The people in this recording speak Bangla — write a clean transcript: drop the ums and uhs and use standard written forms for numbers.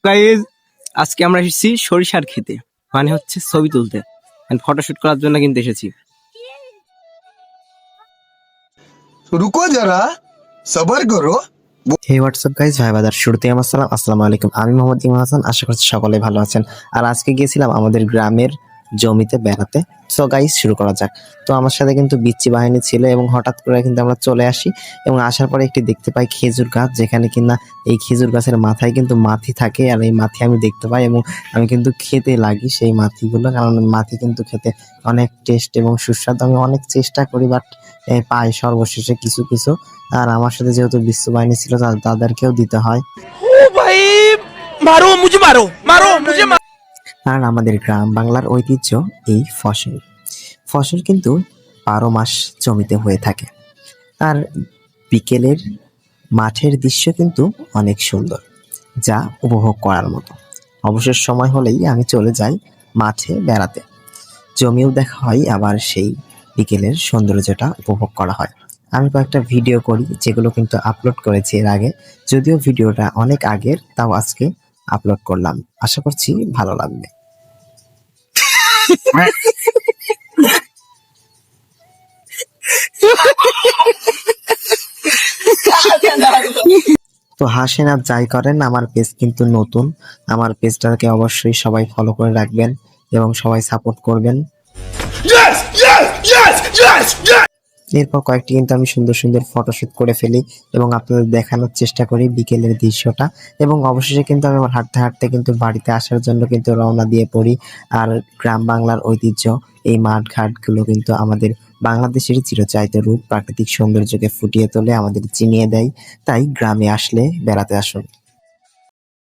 গাইজ, আজকে আমরা এসেছি সরিষার খেতে, মানে হচ্ছে ছবি তুলতে, ফটোশুট করার জন্য কিন্তু এসেছি। रुको जरा सबर करो। হে হোয়াটসঅ্যাপ গাইজ, ভাই বাজার শুরুতে আমার সালাম, আসসালামু আলাইকুম। আমি মোহাম্মদ ইমন হাসান, আশা করছি সকলে ভালো আছেন। আর আজকে গিয়েছিলাম আমাদের গ্রামের জমিতে বেড়াতে। সো গাইজ, শুরু করা যাক। তো আমার সাথে কিন্তু বিচ্ছি বাহিনী ছিল এবং হঠাৎ করে কিন্তু আমরা চলে আসি এবং আসার পরে একটি দেখতে পাই খেজুর গাছ, যেখানে কিনা এই খেজুর গাছের মাথায় কিন্তু মাছি থাকে। আর এই মাছি আমি দেখতে পাই এবং আমি কিন্তু খেতে লাগি সেই মাছিগুলো, কারণ মাছি কিন্তু খেতে অনেক টেস্ট এবং সুস্বাদু। আমি অনেক চেষ্টা করি, বাট পাই সর্বশেষে কিছু কিছু। আর আমার সাথে যেহেতু বিশ্ব বাহিনী ছিল, তাদেরকেও দিতে হয়। আর আমাদের গ্রাম বাংলার ঐতিহ্য এই ফসল ফসল কিন্তু 12 মাস জমিতে হয়ে থাকে। আর বিকেলের মাঠের দৃশ্য কিন্তু অনেক সুন্দর, যা উপভোগ করার মতো। অবসর সময় হলেই আমি চলে যাই মাঠে বেড়াতে। জমিও দেখা হয়, আবার সেই বিকেলের সৌন্দর্যটা উপভোগ করা হয়। আমি কয়েকটা ভিডিও করি, যেগুলো কিন্তু আপলোড করেছি এর আগে। যদিও ভিডিওটা অনেক আগের, তাও আজকে আপলোড করলাম। আশা করছি ভালো লাগবে। তো হাসেন আর যাই করেন, আমার পেজ কিন্তু নতুন। আমার পেজটাকে অবশ্যই সবাই ফলো করে রাখবেন এবং সবাই সাপোর্ট করবেন। এরপর কয়েকটি কিন্তু আমি সুন্দর সুন্দর ফটোশুট করে ফেলি এবং আপনাদের দেখানোর চেষ্টা করি বিকেলের দৃশ্যটা। এবং অবশেষে কিন্তু আমি আমার হাঁটতে হাঁটতে কিন্তু বাড়িতে আসার জন্য কিন্তু রওনা দিয়ে পড়ি। আর গ্রাম বাংলার ঐতিহ্য এই মাঠ ঘাটগুলো কিন্তু আমাদের বাংলাদেশের চিরচারিত রূপ, প্রাকৃতিক সৌন্দর্যকে ফুটিয়ে তোলে, আমাদের চিনিয়ে দেয়। তাই গ্রামে আসলে বেড়াতে আসুন।